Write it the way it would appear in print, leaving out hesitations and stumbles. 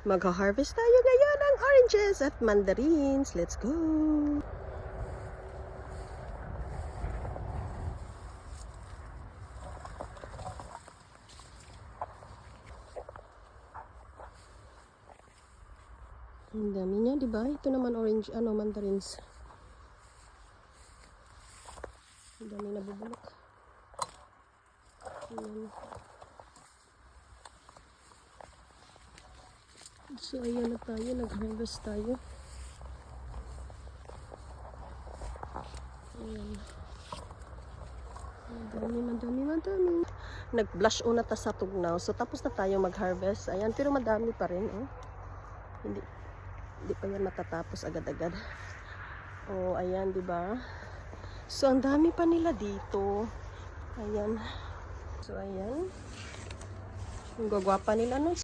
Magha-harvest tayo ngayon ng oranges at mandarins. Let's go! Ang dami niya, di ba? Ito naman orange, mandarins. Ang dami na bubulok. Ayan. So, ayan na tayo. Nag-harvest tayo. Ayan. Madami. Nag-blush una ta sa tugnaw. So, tapos na tayo mag-harvest. Ayan, pero madami pa rin, oh. Hindi pa yan matatapos agad-agad. Oh, ayan, di ba? So, ang dami pa nila dito. Ayan. So, ayan. Ang gagwapa nila, no?